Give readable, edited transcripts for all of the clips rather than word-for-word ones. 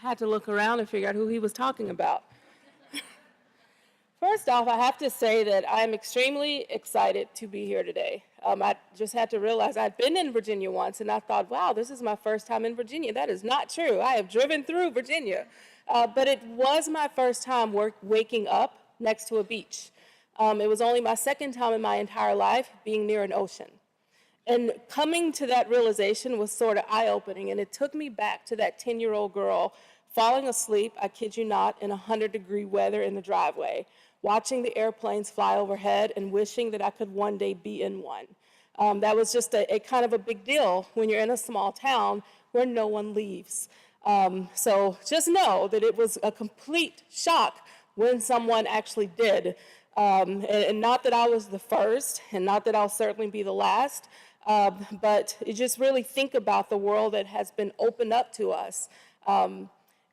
had to look around and figure out who he was talking about. First off, I have to say that I'm extremely excited to be here today. I just had to realize I'd been in Virginia once, and I thought, wow, this is my first time in Virginia. That is not true. I have driven through Virginia. But it was my first time waking up next to a beach. It was only my second time in my entire life being near an ocean. And coming to that realization was sort of eye-opening, and it took me back to that 10-year-old girl falling asleep, I kid you not, in 100-degree weather in the driveway, watching the airplanes fly overhead and wishing that I could one day be in one. That was just a kind of a big deal when you're in a small town where no one leaves. So just know that it was a complete shock when someone actually did. And not that I was the first, and not that I'll certainly be the last, but you just really think about the world that has been opened up to us.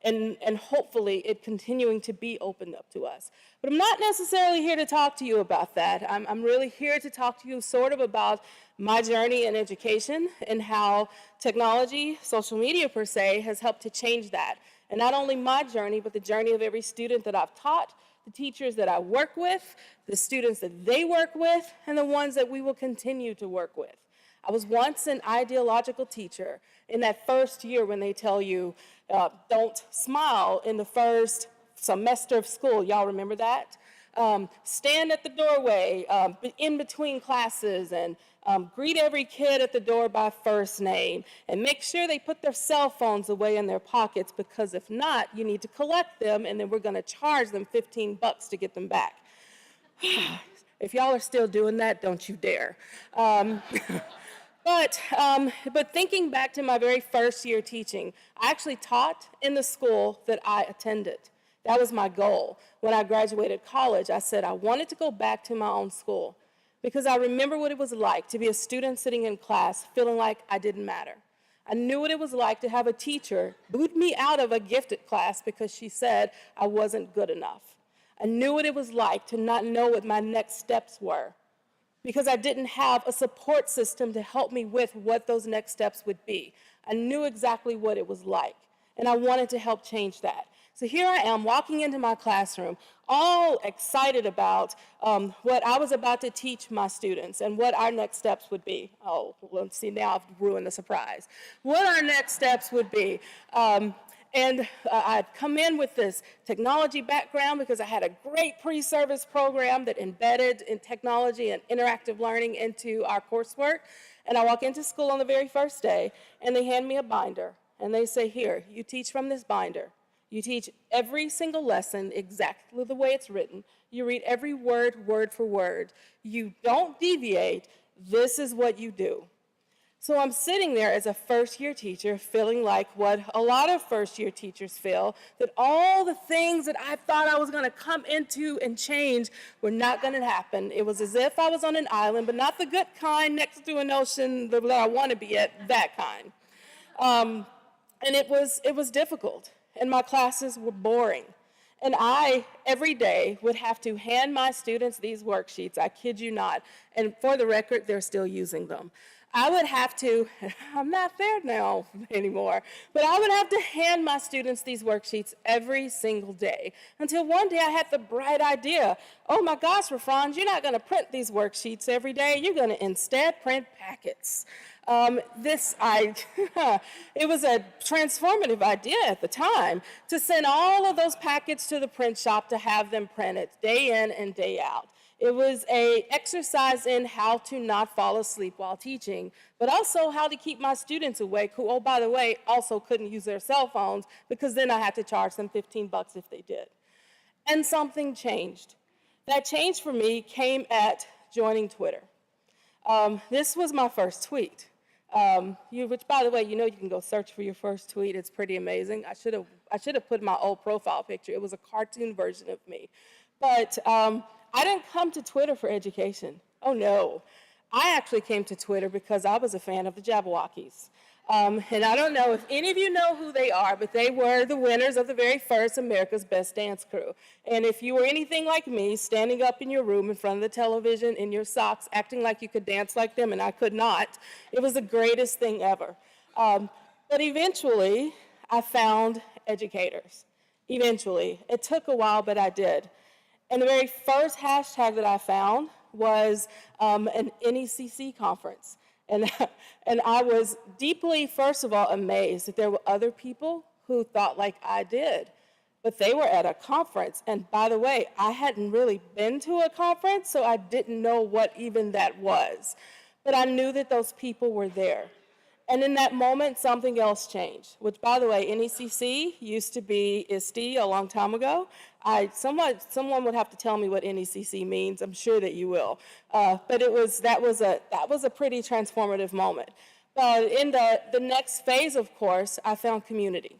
And hopefully it continuing to be opened up to us. But I'm not necessarily here to talk to you about that. I'm really here to talk to you sort of about my journey in education and how technology, social media per se, has helped to change that. And not only my journey, but the journey of every student that I've taught, the teachers that I work with, the students that they work with, and the ones that we will continue to work with. I was once an ideological teacher in that first year when they tell you, don't smile in the first semester of school. Y'all remember that? Stand at the doorway in between classes and greet every kid at the door by first name. And make sure they put their cell phones away in their pockets, because if not, you need to collect them and then we're going to charge them $15 to get them back. If y'all are still doing that, don't you dare. But thinking back to my very first year teaching, I actually taught in the school that I attended. That was my goal. When I graduated college, I said I wanted to go back to my own school because I remember what it was like to be a student sitting in class feeling like I didn't matter. I knew what it was like to have a teacher boot me out of a gifted class because she said I wasn't good enough. I knew what it was like to not know what my next steps were, because I didn't have a support system to help me with what those next steps would be. I knew exactly what it was like, and I wanted to help change that. So here I am walking into my classroom, all excited about what I was about to teach my students and what our next steps would be. Oh, well, see, now I've ruined the surprise. What our next steps would be. And I'd come in with this technology background because I had a great pre-service program that embedded in technology and interactive learning into our coursework. And I walk into school on the very first day, and they hand me a binder. And they say, here, you teach from this binder. You teach every single lesson exactly the way it's written. You read every word, word for word. You don't deviate. This is what you do. So I'm sitting there as a first-year teacher feeling like what a lot of first-year teachers feel, that all the things that I thought I was going to come into and change were not going to happen. It was as if I was on an island, but not the good kind next to an ocean that I want to be at, that kind. And it was difficult, and my classes were boring. And I, every day, would have to hand my students these worksheets, I kid you not, and for the record, they're still using them. I would have to, I'm not there now anymore, but I would have to hand my students these worksheets every single day until one day I had the bright idea, oh my gosh, Rafranz, you're not going to print these worksheets every day, you're going to instead print packets. It was a transformative idea at the time to send all of those packets to the print shop to have them printed day in and day out. It was an exercise in how to not fall asleep while teaching, but also how to keep my students awake, who, oh, by the way, also couldn't use their cell phones, because then I had to charge them $15 if they did. And something changed. That change for me came at joining Twitter. This was my first tweet. Which, by the way, you know, you can go search for your first tweet. It's pretty amazing. I should have put my old profile picture. It was a cartoon version of me. But I didn't come to Twitter for education. Oh, no. I actually came to Twitter because I was a fan of the Jabberwockies. And I don't know if any of you know who they are, but they were the winners of the very first America's Best Dance Crew. And if you were anything like me, standing up in your room in front of the television in your socks, acting like you could dance like them, and I could not, it was the greatest thing ever. But eventually, I found educators, eventually. It took a while, but I did. And the very first hashtag that I found was an NECC conference. And, and I was deeply, first of all, amazed that there were other people who thought like I did. But they were at a conference. And by the way, I hadn't really been to a conference, so I didn't know what even that was. But I knew that those people were there. And in that moment, something else changed, which, by the way, NECC used to be VSTE a long time ago. Someone would have to tell me what NECC means. I'm sure that you will. But that was a pretty transformative moment. In the next phase, of course, I found community.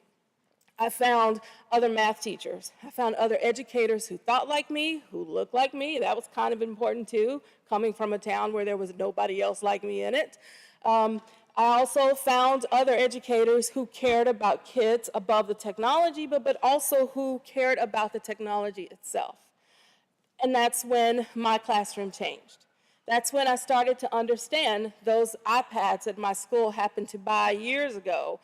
I found other math teachers. I found other educators who thought like me, who looked like me. That was kind of important, too, coming from a town where there was nobody else like me in it. I also found other educators who cared about kids above the technology, but also who cared about the technology itself. And that's when my classroom changed. That's when I started to understand those iPads that my school happened to buy years ago.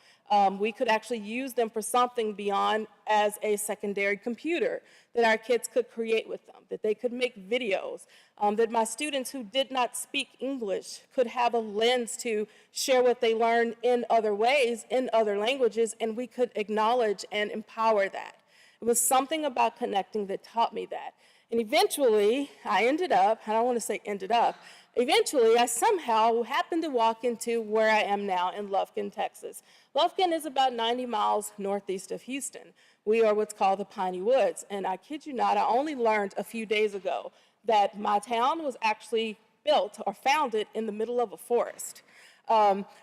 We could actually use them for something beyond as a secondary computer, that our kids could create with them, that they could make videos, that my students who did not speak English could have a lens to share what they learned in other ways, in other languages, and we could acknowledge and empower that. It was something about connecting that taught me that. And eventually, I eventually I somehow happened to walk into where I am now in Lufkin, Texas. Lufkin is about 90 miles northeast of Houston. We are what's called the Piney Woods. And I kid you not, I only learned a few days ago that my town was actually built or founded in the middle of a forest.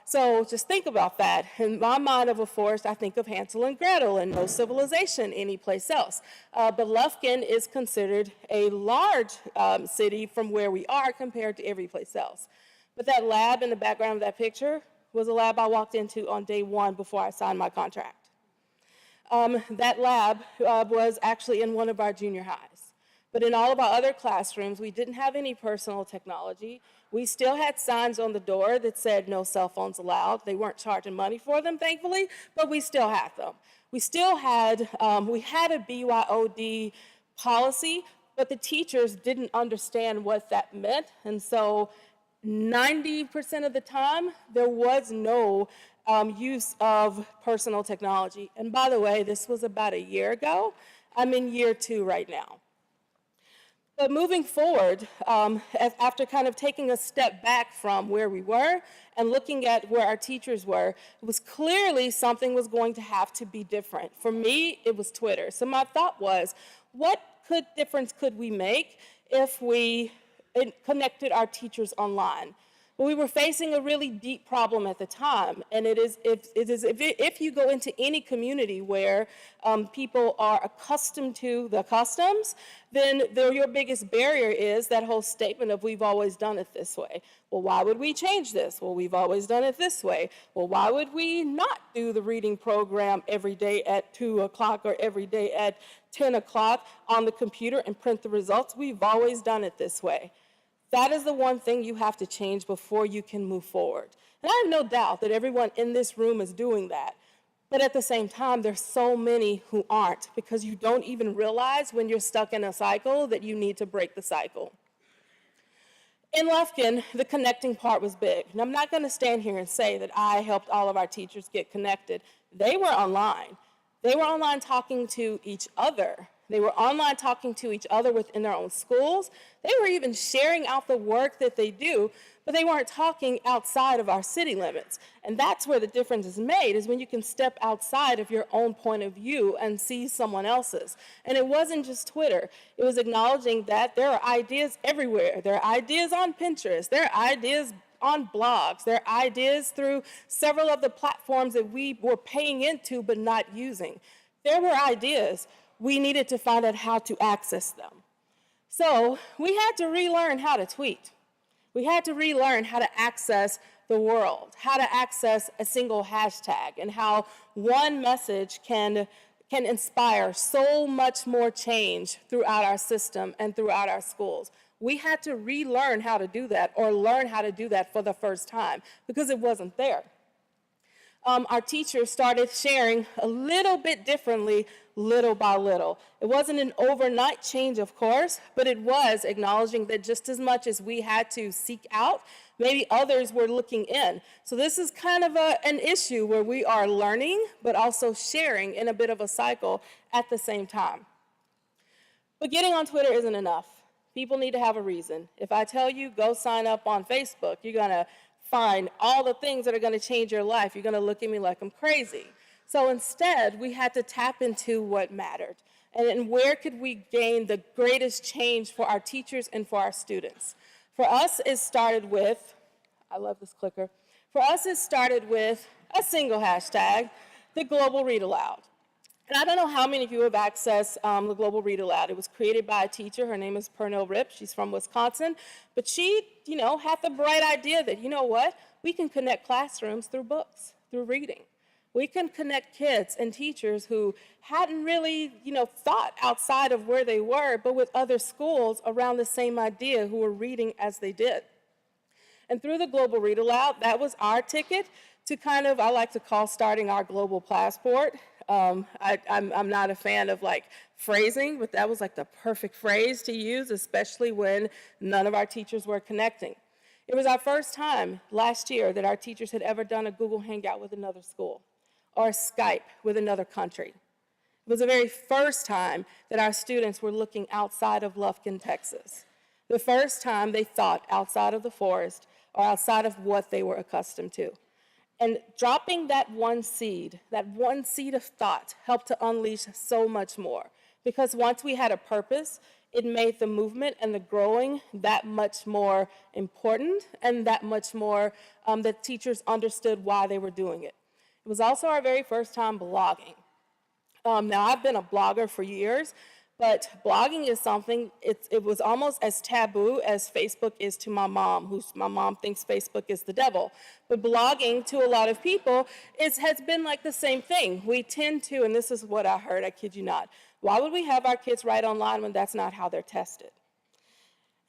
So just think about that. In my mind of a forest, I think of Hansel and Gretel and no civilization anyplace else. But Lufkin is considered a large city from where we are compared to every place else. But that lab in the background of that picture was a lab I walked into on day one before I signed my contract. That lab was actually in one of our junior highs. But in all of our other classrooms, we didn't have any personal technology. We still had signs on the door that said no cell phones allowed. They weren't charging money for them, thankfully, but we still had them. We still had, we had a BYOD policy, but the teachers didn't understand what that meant. And so 90% of the time, there was no use of personal technology. And by the way, this was about a year ago. I'm in year 2 right now. But moving forward, after kind of taking a step back from where we were and looking at where our teachers were, it was clearly something was going to have to be different. For me, it was Twitter. So my thought was, what difference could we make if we connected our teachers online? Well, we were facing a really deep problem at the time, and if you go into any community where people are accustomed to the customs, then your biggest barrier is that whole statement of we've always done it this way. Well, why would we change this? Well, we've always done it this way. Well, why would we not do the reading program every day at 2 o'clock or every day at 10 o'clock on the computer and print the results? We've always done it this way. That is the one thing you have to change before you can move forward. And I have no doubt that everyone in this room is doing that. But at the same time, there's so many who aren't, because you don't even realize when you're stuck in a cycle that you need to break the cycle. In Lufkin, the connecting part was big. And I'm not going to stand here and say that I helped all of our teachers get connected. They were online. They were online talking to each other. They were online talking to each other within their own schools. They were even sharing out the work that they do, but they weren't talking outside of our city limits. And that's where the difference is made, is when you can step outside of your own point of view and see someone else's. And it wasn't just Twitter. It was acknowledging that there are ideas everywhere. There are ideas on Pinterest. There are ideas on blogs. There are ideas through several of the platforms that we were paying into but not using. There were ideas. We needed to find out how to access them. So we had to relearn how to tweet. We had to relearn how to access the world, how to access a single hashtag, and how one message can inspire so much more change throughout our system and throughout our schools. We had to relearn how to do that, or learn how to do that for the first time, because it wasn't there. our teachers started sharing a little bit differently, little by little. It wasn't an overnight change, of course, but it was acknowledging that just as much as we had to seek out, maybe others were looking in. So this is kind of an issue where we are learning, but also sharing in a bit of a cycle at the same time. But getting on Twitter isn't enough. People need to have a reason. If I tell you, go sign up on Facebook, you're gonna find all the things that are gonna change your life. You're gonna look at me like I'm crazy. So instead, we had to tap into what mattered. And where could we gain the greatest change for our teachers and for our students? For us, it started with, I love this clicker. For us, it started with a single hashtag, the Global Read Aloud. And I don't know how many of you have accessed the Global Read Aloud. It was created by a teacher. Her name is Pernell Rip. She's from Wisconsin. But she, had the bright idea that, you know what? We can connect classrooms through books, through reading. We can connect kids and teachers who hadn't really, thought outside of where they were, but with other schools around the same idea who were reading as they did. And through the Global Read Aloud, that was our ticket to kind of, I like to call starting our global passport. I'm not a fan of phrasing, but that was the perfect phrase to use, especially when none of our teachers were connecting. It was our first time last year that our teachers had ever done a Google Hangout with another school or a Skype with another country. It was the very first time that our students were looking outside of Lufkin, Texas. The first time they thought outside of the forest or outside of what they were accustomed to. And dropping that one seed of thought helped to unleash so much more. Because once we had a purpose, it made the movement and the growing that much more important and that much more that teachers understood why they were doing it. It was also our very first time blogging. Now, I've been a blogger for years, but blogging is something, it was almost as taboo as Facebook is to my mom, my mom thinks Facebook is the devil. But blogging to a lot of people has been like the same thing. We tend to, and this is what I heard, I kid you not, why would we have our kids write online when that's not how they're tested?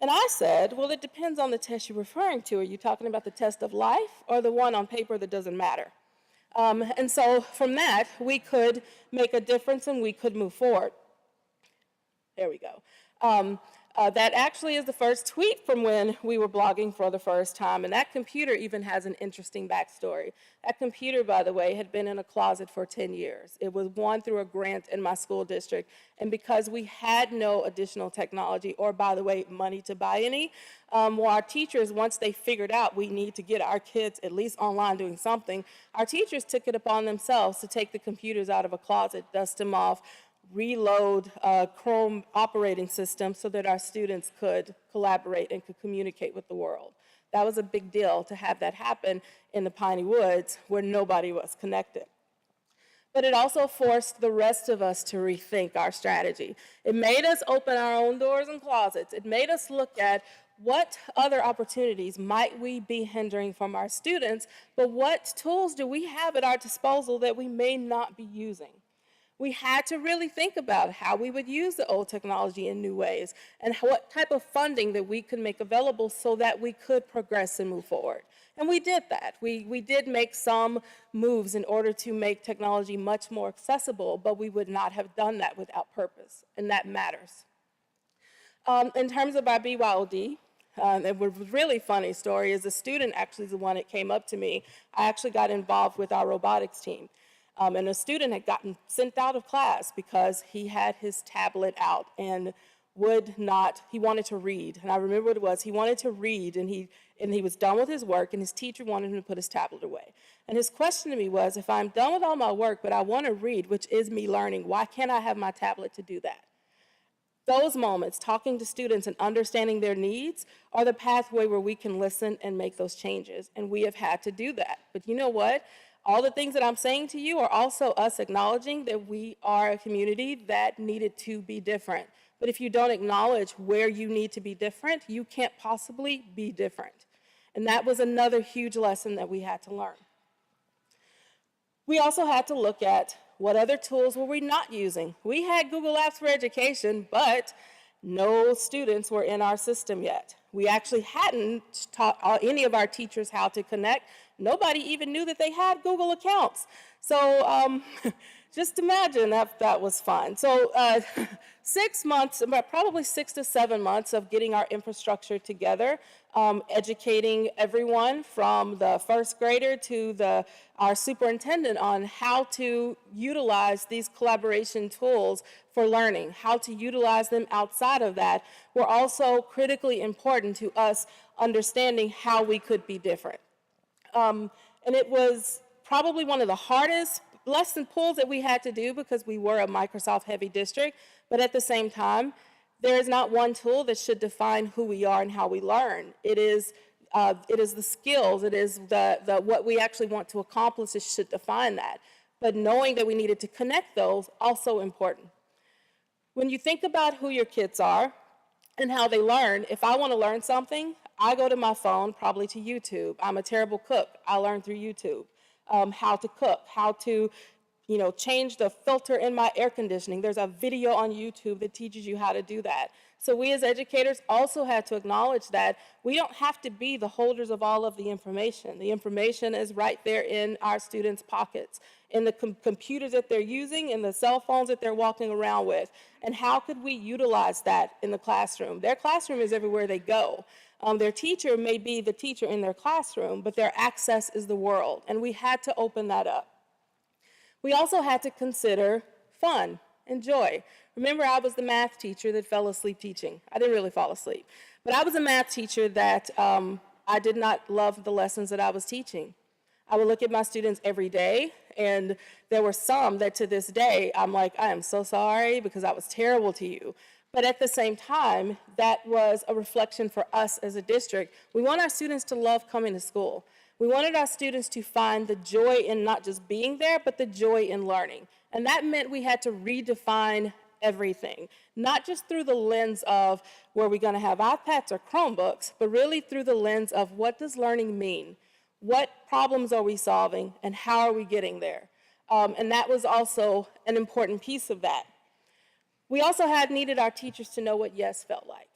And I said, well, it depends on the test you're referring to. Are you talking about the test of life or the one on paper that doesn't matter? And so from that, we could make a difference and we could move forward. There we go. That actually is the first tweet from when we were blogging for the first time, and that computer even has an interesting backstory. That computer, by the way, had been in a closet for 10 years. It was won through a grant in my school district, and because we had no additional technology or, by the way, money to buy any, our teachers, once they figured out we need to get our kids at least online doing something, our teachers took it upon themselves to take the computers out of a closet, dust them off, reload Chrome operating system so that our students could collaborate and could communicate with the world. That was a big deal to have that happen in the Piney Woods where nobody was connected. But it also forced the rest of us to rethink our strategy. It made us open our own doors and closets. It made us look at what other opportunities might we be hindering from our students, but what tools do we have at our disposal that we may not be using? We had to really think about how we would use the old technology in new ways and what type of funding that we could make available so that we could progress and move forward. And we did that. We did make some moves in order to make technology much more accessible, but we would not have done that without purpose, and that matters. In terms of our BYOD, a really funny story is a student actually is the one that came up to me. I actually got involved with our robotics team. And a student had gotten sent out of class because he had his tablet out and he wanted to read. And I remember what it was. He wanted to read, and he was done with his work, and his teacher wanted him to put his tablet away. And his question to me was, if I'm done with all my work, but I want to read, which is me learning, why can't I have my tablet to do that? Those moments, talking to students and understanding their needs, are the pathway where we can listen and make those changes. And we have had to do that. But you know what? All the things that I'm saying to you are also us acknowledging that we are a community that needed to be different. But if you don't acknowledge where you need to be different, you can't possibly be different. And that was another huge lesson that we had to learn. We also had to look at what other tools were we not using. We had Google Apps for Education, but no students were in our system yet. We actually hadn't taught any of our teachers how to connect. Nobody even knew that they had Google accounts. So just imagine that was fun. So 6 months, probably 6 to 7 months of getting our infrastructure together, educating everyone from the first grader to our superintendent on how to utilize these collaboration tools for learning, how to utilize them outside of that, were also critically important to us understanding how we could be different. And it was probably one of the hardest lesson pulls that we had to do because we were a Microsoft-heavy district, but at the same time, there is not one tool that should define who we are and how we learn. It is the skills, it is what we actually want to accomplish that should define that. But knowing that we needed to connect those, also important. When you think about who your kids are and how they learn, if I want to learn something, I go to my phone, probably to YouTube. I'm a terrible cook. I learn through YouTube. How to cook, how to change the filter in my air conditioning. There's a video on YouTube that teaches you how to do that. So we as educators also had to acknowledge that we don't have to be the holders of all of the information. The information is right there in our students' pockets, in the computers that they're using, in the cell phones that they're walking around with. And how could we utilize that in the classroom? Their classroom is everywhere they go. Their teacher may be the teacher in their classroom, but their access is the world, and we had to open that up. We also had to consider fun and joy. Remember, I was the math teacher that fell asleep teaching. I didn't really fall asleep, but I was a math teacher that I did not love the lessons that I was teaching. I would look at my students every day, and there were some that to this day, I'm like, I am so sorry because I was terrible to you. But at the same time, that was a reflection for us as a district. We want our students to love coming to school. We wanted our students to find the joy in not just being there, but the joy in learning. And that meant we had to redefine everything, not just through the lens of were we going to have iPads or Chromebooks, but really through the lens of what does learning mean? What problems are we solving, and how are we getting there? And that was also an important piece of that. We also needed our teachers to know what yes felt like.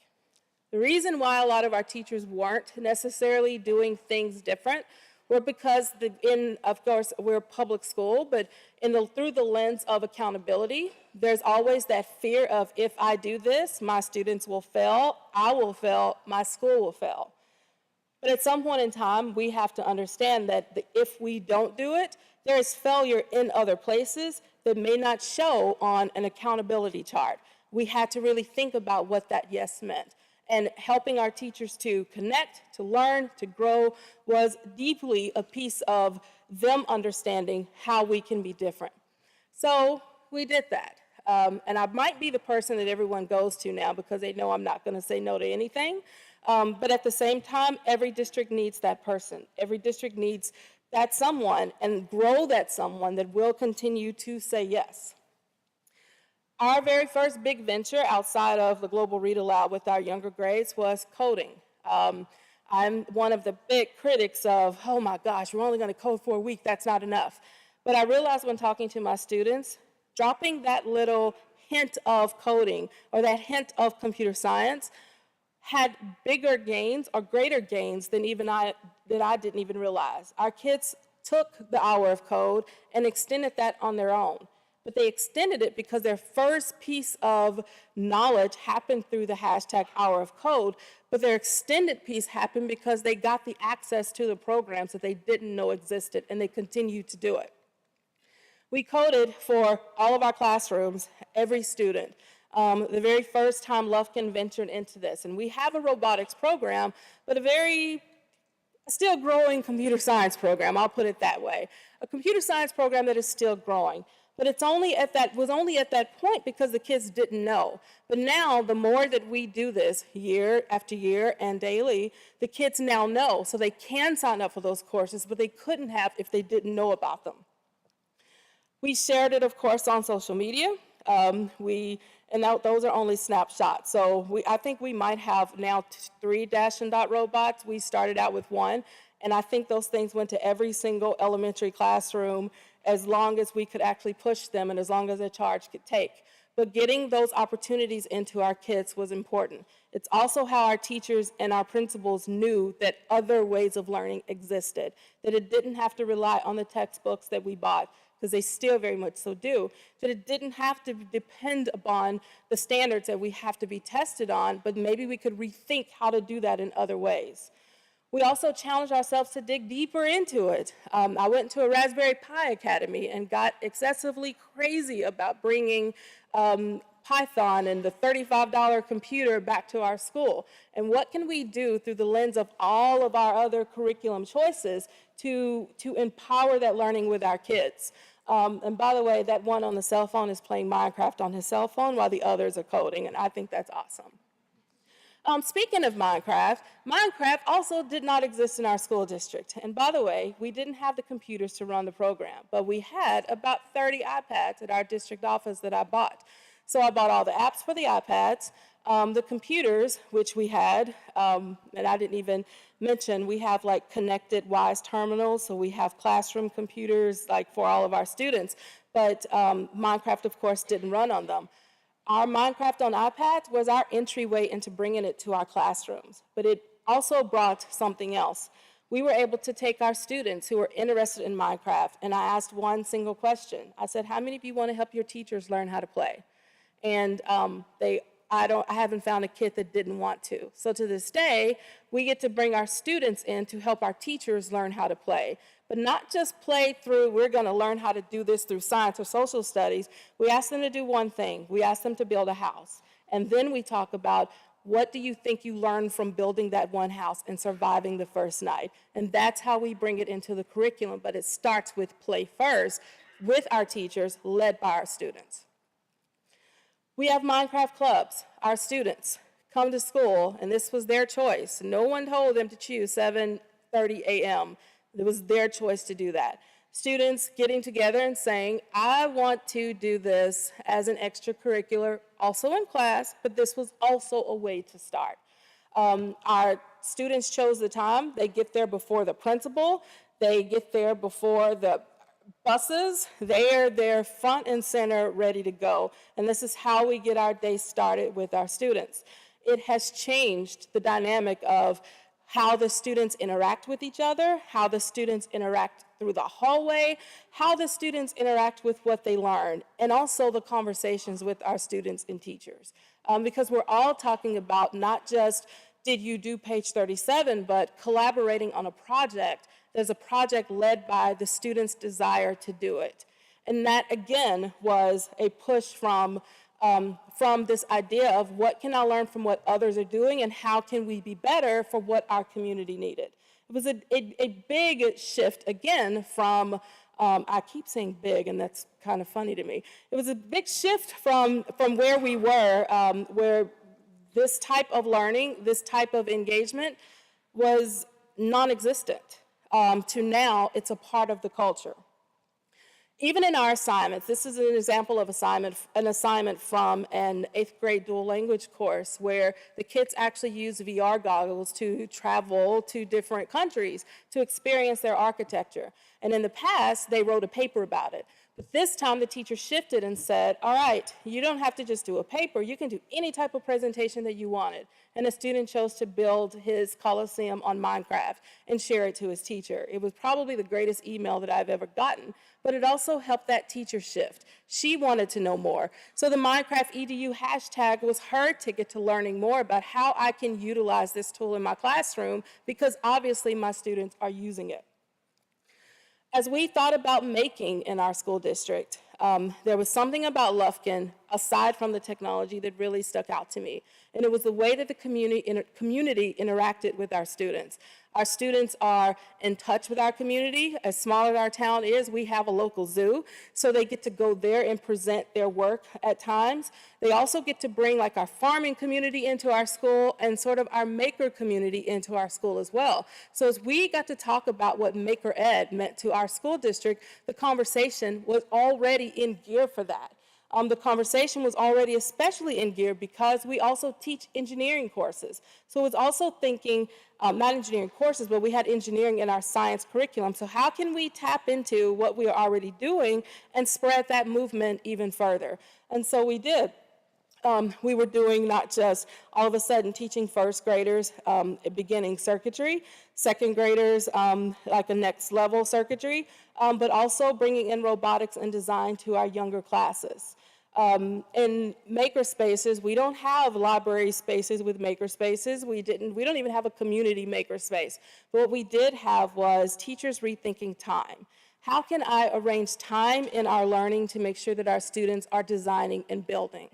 The reason why a lot of our teachers weren't necessarily doing things different were because, of course, we're a public school, but through the lens of accountability, there's always that fear of if I do this, my students will fail, I will fail, my school will fail. But at some point in time, we have to understand that if we don't do it, there is failure in other places that may not show on an accountability chart. We had to really think about what that yes meant. And helping our teachers to connect, to learn, to grow was deeply a piece of them understanding how we can be different. So we did that. And I might be the person that everyone goes to now because they know I'm not going to say no to anything. But at the same time, every district needs that person. Every district needs that someone and grow that someone that will continue to say yes. Our very first big venture outside of the Global Read Aloud with our younger grades was coding. I'm one of the big critics of, oh my gosh, we're only going to code for a week, that's not enough. But I realized when talking to my students, dropping that little hint of coding or that hint of computer science had bigger gains or greater gains than I didn't even realize. Our kids took the hour of code and extended that on their own. But they extended it because their first piece of knowledge happened through the hashtag hour of code, but their extended piece happened because they got the access to the programs that they didn't know existed, and they continued to do it. We coded for all of our classrooms, every student. The very first time Lufkin ventured into this, and we have a robotics program, but a very still growing computer science program, I'll put it that way. A computer science program that is still growing. But was only at that point because the kids didn't know. But now, the more that we do this year after year and daily, the kids now know. So they can sign up for those courses, but they couldn't have if they didn't know about them. We shared it, of course, on social media. Those are only snapshots. So I think we might have now 3 Dash and Dot robots. We started out with 1. And I think those things went to every single elementary classroom as long as we could actually push them and as long as the charge could take. but getting those opportunities into our kids was important. It's also how our teachers and our principals knew that other ways of learning existed, that it didn't have to rely on the textbooks that we bought, because they still very much so do, that it didn't have to depend upon the standards that we have to be tested on, but maybe we could rethink how to do that in other ways. We also challenged ourselves to dig deeper into it. I went to a Raspberry Pi Academy and got excessively crazy about bringing Python and the $35 computer back to our school. And what can we do through the lens of all of our other curriculum choices to empower that learning with our kids? And by the way, that one on the cell phone is playing Minecraft on his cell phone while the others are coding, and I think that's awesome. Speaking of Minecraft, Minecraft also did not exist in our school district. And by the way, we didn't have the computers to run the program, but we had about 30 iPads at our district office that I bought. So I bought all the apps for the iPads, the computers, which we had, and I didn't even mention, we have like connected WISE terminals, so we have classroom computers like for all of our students, but Minecraft, of course, didn't run on them. Our Minecraft on iPads was our entryway into bringing it to our classrooms, but it also brought something else. We were able to take our students who were interested in Minecraft, and I asked one single question. I said, how many of you want to help your teachers learn how to play? And I haven't found a kid that didn't want to. So to this day, we get to bring our students in to help our teachers learn how to play. But not just play through, we're going to learn how to do this through science or social studies. We ask them to do one thing. We ask them to build a house. And then we talk about, what do you think you learned from building that one house and surviving the first night? And that's how we bring it into the curriculum. But it starts with play first with our teachers, led by our students. We have Minecraft clubs. Our students come to school, and this was their choice. No one told them to choose 7:30 a.m. It was their choice to do that. Students getting together and saying, I want to do this as an extracurricular, also in class, but this was also a way to start. Our students chose the time. They get there before the principal. They get there before the buses. They're there front and center, ready to go. And this is how we get our day started with our students. It has changed the dynamic of how the students interact with each other, how the students interact through the hallway, how the students interact with what they learn, and also the conversations with our students and teachers. Because we're all talking about not just, did you do page 37, but collaborating on a project. There's a project led by the students' desire to do it. And that, again, was a push from this idea of what can I learn from what others are doing and how can we be better for what our community needed. It was a big shift, again, from, I keep saying big, and that's kind of funny to me. It was a big shift from where we were, where this type of learning, this type of engagement was non-existent, to now it's a part of the culture. Even in our assignments, this is an example of an assignment from an 8th grade dual language course where the kids actually use VR goggles to travel to different countries to experience their architecture. And in the past, they wrote a paper about it. But this time, the teacher shifted and said, all right, you don't have to just do a paper. You can do any type of presentation that you wanted. And the student chose to build his Coliseum on Minecraft and share it to his teacher. It was probably the greatest email that I've ever gotten, but it also helped that teacher shift. She wanted to know more. So the Minecraft EDU hashtag was her ticket to learning more about how I can utilize this tool in my classroom, because obviously my students are using it. As we thought about making in our school district, there was something about Lufkin, aside from the technology, that really stuck out to me. And it was the way that the community interacted with our students. Our students are in touch with our community. As small as our town is, we have a local zoo, so they get to go there and present their work at times. They also get to bring like our farming community into our school and sort of our maker community into our school as well. So as we got to talk about what Maker Ed meant to our school district, the conversation was already in gear for that. the conversation was already especially in gear because we also teach engineering courses. So it was also thinking, not engineering courses, but we had engineering in our science curriculum. So how can we tap into what we are already doing and spread that movement even further? And so we did. We were doing not just all of a sudden teaching first graders beginning circuitry, second graders like a next level circuitry, but also bringing in robotics and design to our younger classes. In maker spaces, we don't have library spaces with maker spaces. We don't even have a community maker space. But what we did have was teachers rethinking time. How can I arrange time in our learning to make sure that our students are designing and building?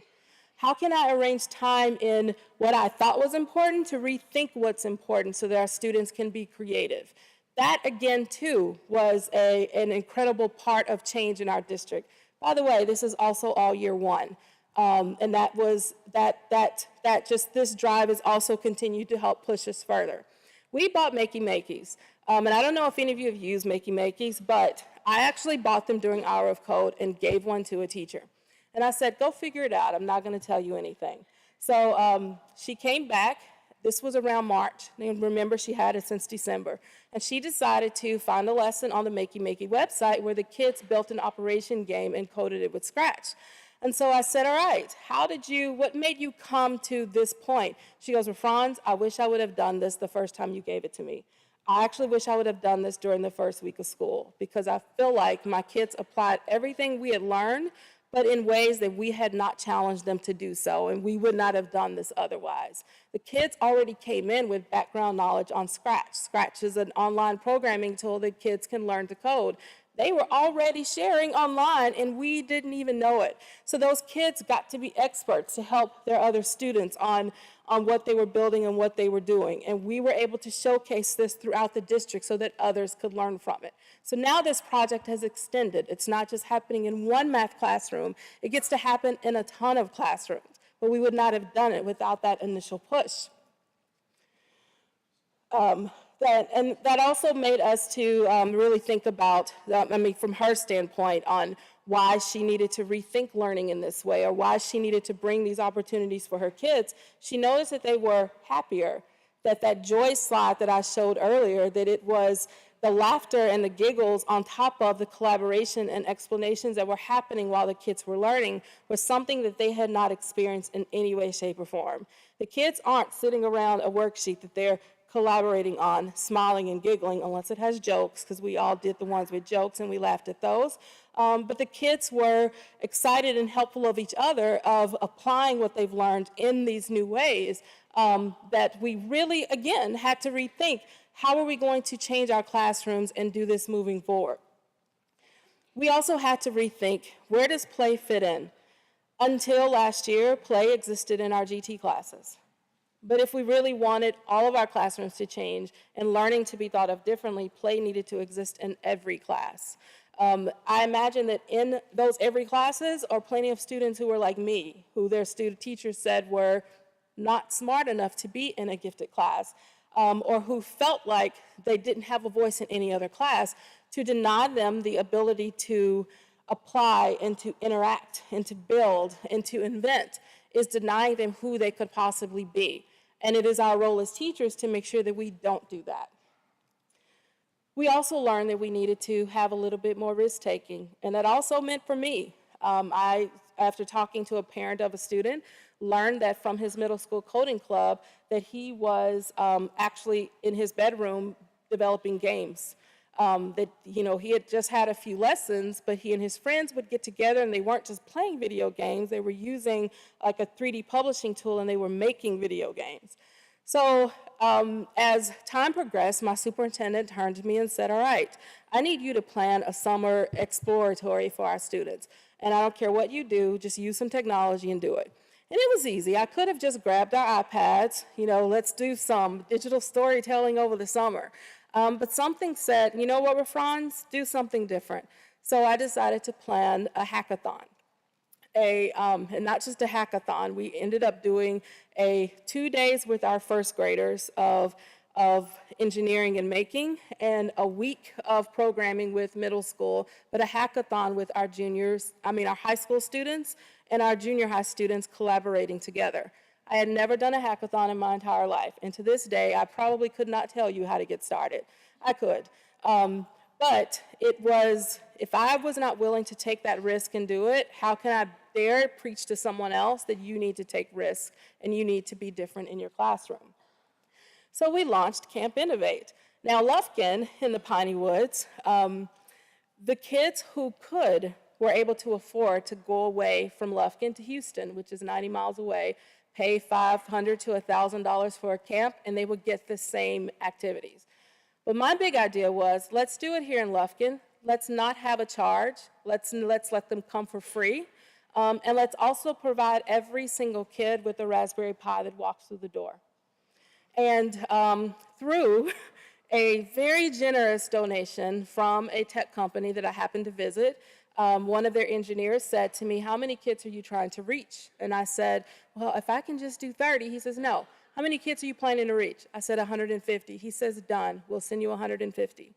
How can I arrange time in what I thought was important to rethink what's important so that our students can be creative? That, again, too, was an incredible part of change in our district. By the way, this is also all year one. And that was, this drive has also continued to help push us further. We bought Makey Makeys. And I don't know if any of you have used Makey Makeys, but I actually bought them during Hour of Code and gave one to a teacher. And I said, go figure it out. I'm not going to tell you anything. So she came back. This was around March. And remember, she had it since December. And she decided to find a lesson on the Makey Makey website where the kids built an operation game and coded it with Scratch. And so I said, all right, what made you come to this point? She goes, Rafranz, I wish I would have done this the first time you gave it to me. I actually wish I would have done this during the first week of school because I feel like my kids applied everything we had learned but in ways that we had not challenged them to do so, and we would not have done this otherwise. The kids already came in with background knowledge on Scratch. Scratch is an online programming tool that kids can learn to code. They were already sharing online, and we didn't even know it. So those kids got to be experts to help their other students on what they were building and what they were doing. And we were able to showcase this throughout the district so that others could learn from it. So now this project has extended. It's not just happening in one math classroom. It gets to happen in a ton of classrooms. But we would not have done it without that initial push. That also made us to really think about, from her standpoint, on why she needed to rethink learning in this way or why she needed to bring these opportunities for her kids. She noticed that they were happier, that joy slide that I showed earlier, that it was the laughter and the giggles on top of the collaboration and explanations that were happening while the kids were learning was something that they had not experienced in any way, shape, or form. The kids aren't sitting around a worksheet that they're collaborating on, smiling and giggling, unless it has jokes, because we all did the ones with jokes and we laughed at those. But the kids were excited and helpful of each other, of applying what they've learned in these new ways that we really, again, had to rethink. How are we going to change our classrooms and do this moving forward? We also had to rethink, where does play fit in? Until last year, play existed in our GT classes. But if we really wanted all of our classrooms to change and learning to be thought of differently, play needed to exist in every class. I imagine that in those every classes are plenty of students who were like me, who their teachers said were not smart enough to be in a gifted class, or who felt like they didn't have a voice in any other class, to deny them the ability to apply and to interact and to build and to invent is denying them who they could possibly be. And it is our role as teachers to make sure that we don't do that. We also learned that we needed to have a little bit more risk-taking, and that also meant for me. After talking to a parent of a student, learned that from his middle school coding club that he was actually in his bedroom developing games. He had just had a few lessons, but he and his friends would get together and they weren't just playing video games, they were using like a 3D publishing tool and they were making video games. So as time progressed, my superintendent turned to me and said, all right, I need you to plan a summer exploratory for our students. And I don't care what you do, just use some technology and do it. And it was easy. I could have just grabbed our iPads, let's do some digital storytelling over the summer. But something said, you know what, Rafranz, do something different. So I decided to plan a hackathon. And not just a hackathon, we ended up doing 2 days with our first graders of of engineering and making and a week of programming with middle school, but a hackathon with our our high school students and our junior high students collaborating together. I had never done a hackathon in my entire life, and to this day, I probably could not tell you how to get started. I could. But it was, if I was not willing to take that risk and do it, how can I dare preach to someone else that you need to take risks and you need to be different in your classroom? So we launched Camp Innovate. Now, Lufkin in the Piney Woods, the kids who could were able to afford to go away from Lufkin to Houston, which is 90 miles away, pay $500 to $1,000 for a camp, and they would get the same activities. But my big idea was, let's do it here in Lufkin. Let's not have a charge. Let's let them come for free. And let's also provide every single kid with a Raspberry Pi that walks through the door. And through a very generous donation from a tech company that I happened to visit, one of their engineers said to me, how many kids are you trying to reach? And I said, well, if I can just do 30. He says, no. How many kids are you planning to reach? I said 150. He says, done. We'll send you 150.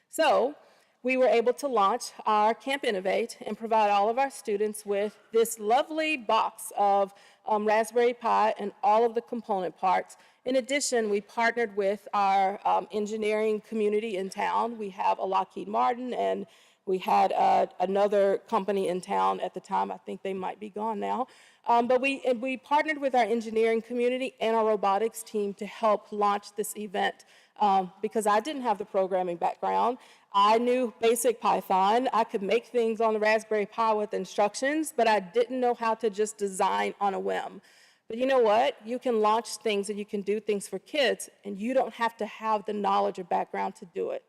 So we were able to launch our Camp Innovate and provide all of our students with this lovely box of Raspberry Pi and all of the component parts. In addition, we partnered with our engineering community in town. We have a Lockheed Martin, and we had another company in town at the time. I think they might be gone now. But we partnered with our engineering community and our robotics team to help launch this event because I didn't have the programming background. I knew basic Python. I could make things on the Raspberry Pi with instructions, but I didn't know how to just design on a whim. But you know what? You can launch things and you can do things for kids, and you don't have to have the knowledge or background to do it,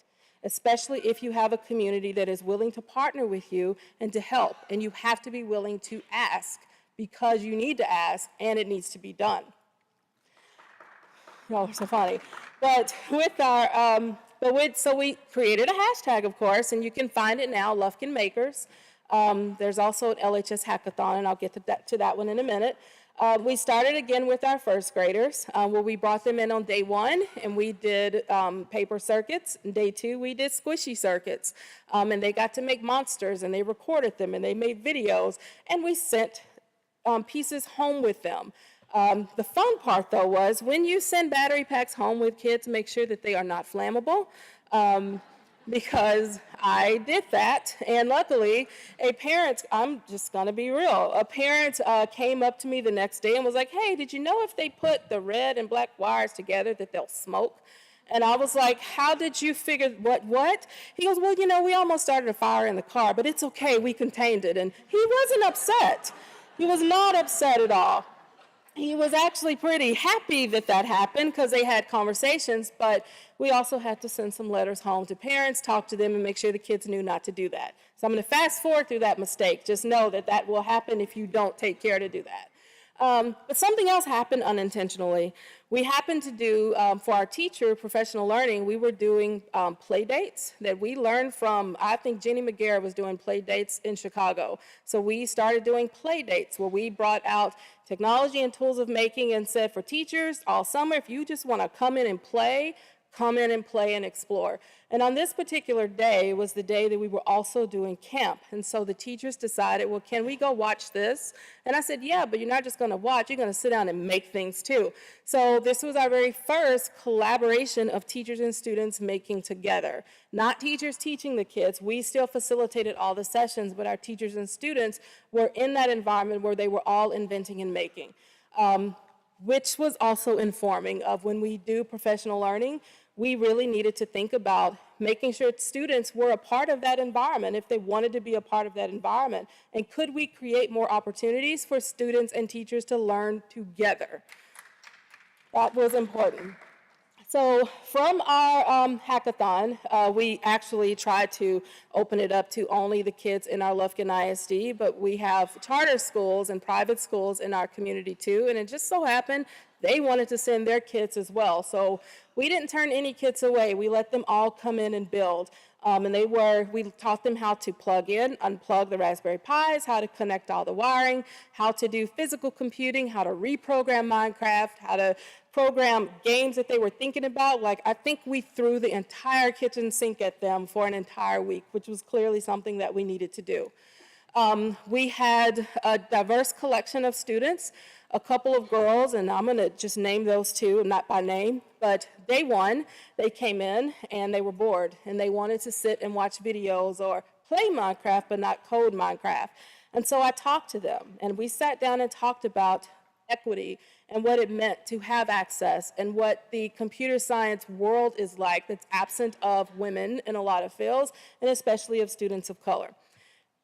especially if you have a community that is willing to partner with you and to help. And you have to be willing to ask because you need to ask and it needs to be done. Y'all are so funny. But with our, so we created a hashtag, of course, and you can find it now, Lufkin Makers. There's also an LHS hackathon, and I'll get to that one in a minute. We started again with our first graders, where we brought them in on day one, and we did paper circuits. And day two, we did squishy circuits. And they got to make monsters, and they recorded them, and they made videos, and we sent pieces home with them. The fun part, though, was when you send battery packs home with kids, make sure that they are not flammable. Because I did that, and luckily, a parent, I'm just gonna be real, a parent came up to me the next day and was like, hey, did you know if they put the red and black wires together that they'll smoke? And I was like, how did you figure, what? He goes, well, you know, we almost started a fire in the car, but it's okay, we contained it. And he wasn't upset. He was not upset at all. He was actually pretty happy that that happened because they had conversations, but we also had to send some letters home to parents, talk to them, and make sure the kids knew not to do that. So I'm going to fast forward through that mistake. Just know that that will happen if you don't take care to do that. But something else happened unintentionally. We happened to do, for our teacher, professional learning, we were doing play dates that we learned from, I think Jenny McGarrett was doing play dates in Chicago. So we started doing play dates where we brought out technology and tools of making and said for teachers all summer, if you just want to come in and play and explore. And on this particular day was the day that we were also doing camp. And so the teachers decided, well, can we go watch this? And I said, yeah, but you're not just going to watch, you're going to sit down and make things too. So this was our very first collaboration of teachers and students making together. Not teachers teaching the kids. We still facilitated all the sessions, but our teachers and students were in that environment where they were all inventing and making. Which was also informing of when we do professional learning, we really needed to think about making sure students were a part of that environment if they wanted to be a part of that environment. And could we create more opportunities for students and teachers to learn together? That was important. So from our hackathon, we actually tried to open it up to only the kids in our Lufkin ISD, but we have charter schools and private schools in our community too, and it just so happened they wanted to send their kits as well. So we didn't turn any kits away. We let them all come in and build. We taught them how to plug in, unplug the Raspberry Pis, how to connect all the wiring, how to do physical computing, how to reprogram Minecraft, how to program games that they were thinking about. Like, I think we threw the entire kitchen sink at them for an entire week, which was clearly something that we needed to do. We had a diverse collection of students, a couple of girls, and I'm going to just name those two, not by name, but day one, they came in and they were bored and they wanted to sit and watch videos or play Minecraft but not code Minecraft. And so I talked to them and we sat down and talked about equity and what it meant to have access and what the computer science world is like that's absent of women in a lot of fields and especially of students of color.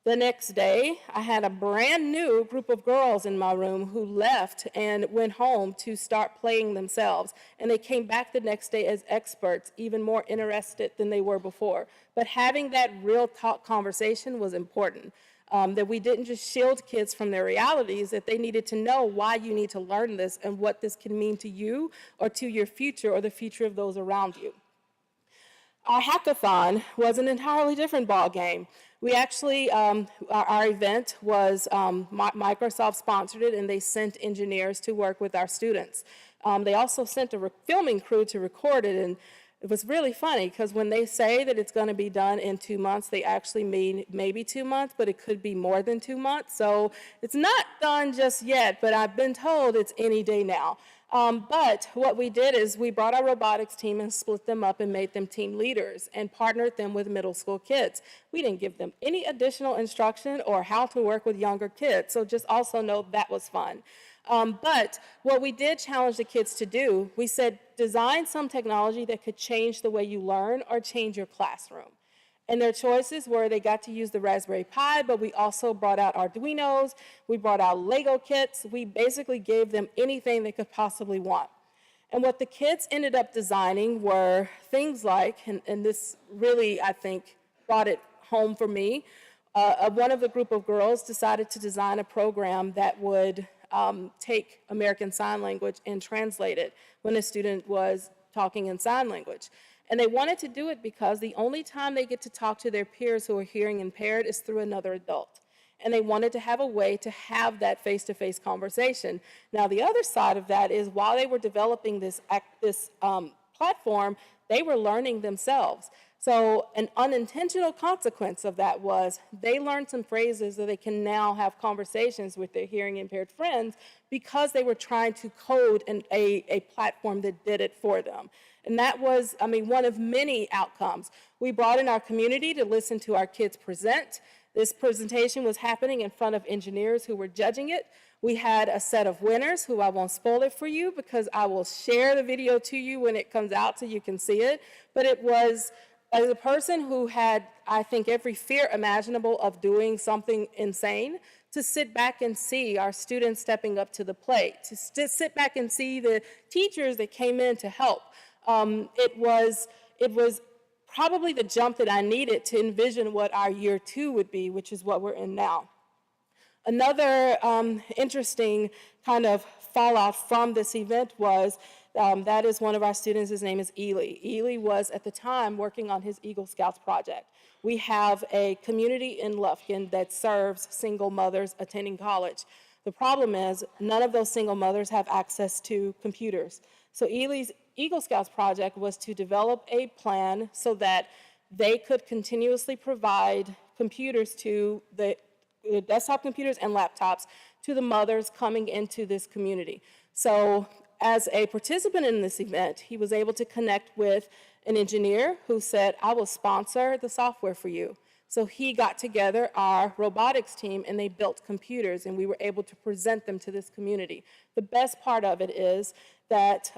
The next day, I had a brand new group of girls in my room who left and went home to start playing themselves. And they came back the next day as experts, even more interested than they were before. But having that real talk conversation was important. That we didn't just shield kids from their realities, that they needed to know why you need to learn this and what this can mean to you or to your future or the future of those around you. Our hackathon was an entirely different ballgame. We actually, our event was, Microsoft sponsored it and they sent engineers to work with our students. They also sent a filming crew to record it, and it was really funny because when they say that it's going to be done in 2 months, they actually mean maybe 2 months, but it could be more than 2 months. So it's not done just yet, but I've been told it's any day now. But what we did is we brought our robotics team and split them up and made them team leaders and partnered them with middle school kids. We didn't give them any additional instruction or how to work with younger kids, so just also know that was fun. But what we did challenge the kids to do, we said design some technology that could change the way you learn or change your classroom. And their choices were they got to use the Raspberry Pi, but we also brought out Arduinos, we brought out Lego kits, we basically gave them anything they could possibly want. And what the kids ended up designing were things like, and this really, I think, brought it home for me, one of the group of girls decided to design a program that would take American Sign Language and translate it when a student was talking in sign language. And they wanted to do it because the only time they get to talk to their peers who are hearing impaired is through another adult. And they wanted to have a way to have that face-to-face conversation. Now, the other side of that is while they were developing this platform, they were learning themselves. So an unintentional consequence of that was they learned some phrases that they can now have conversations with their hearing impaired friends because they were trying to code a platform that did it for them. And that was, one of many outcomes. We brought in our community to listen to our kids present. This presentation was happening in front of engineers who were judging it. We had a set of winners who I won't spoil it for you because I will share the video to you when it comes out so you can see it. But it was, as a person who had, I think, every fear imaginable of doing something insane, to sit back and see our students stepping up to the plate, to sit back and see the teachers that came in to help. It was probably the jump that I needed to envision what our year 2 would be, which is what we're in now. Another interesting kind of fallout from this event was that is one of our students, his name is Ely. Ely was at the time working on his Eagle Scouts project. We have a community in Lufkin that serves single mothers attending college. The problem is none of those single mothers have access to computers. So Ely's Eagle Scouts project was to develop a plan so that they could continuously provide computers to the desktop computers and laptops to the mothers coming into this community. So as a participant in this event, he was able to connect with an engineer who said, I will sponsor the software for you. So he got together our robotics team and they built computers and we were able to present them to this community. The best part of it is that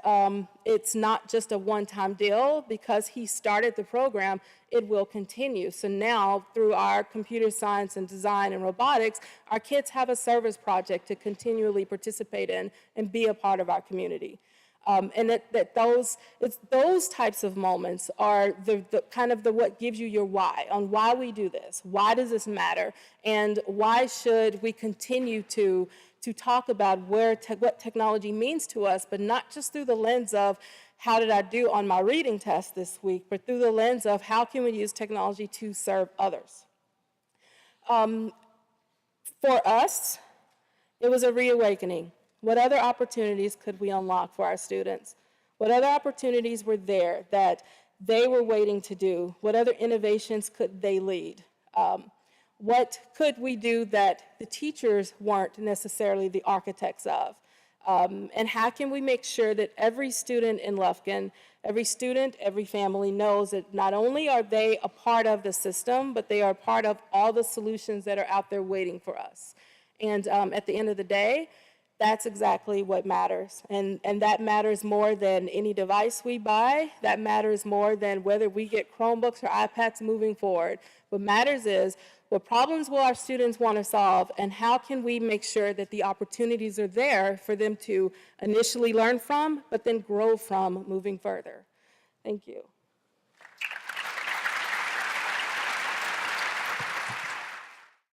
it's not just a one-time deal. Because he started the program, it will continue. So now through our computer science and design and robotics, our kids have a service project to continually participate in and be a part of our community. And those types of moments are the kind of what gives you your why, on why we do this, why does this matter, and why should we continue to to talk about what technology means to us, but not just through the lens of how did I do on my reading test this week, but through the lens of how can we use technology to serve others. For us, it was a reawakening. What other opportunities could we unlock for our students? What other opportunities were there that they were waiting to do? What other innovations could they lead? What could we do that the teachers weren't necessarily the architects of? And how can we make sure that every student in Lufkin, every student, every family knows that not only are they a part of the system, but they are part of all the solutions that are out there waiting for us. And at the end of the day, that's exactly what matters. And that matters more than any device we buy. That matters more than whether we get Chromebooks or iPads moving forward. What matters is what problems will our students want to solve, and how can we make sure that the opportunities are there for them to initially learn from, but then grow from moving further. Thank you.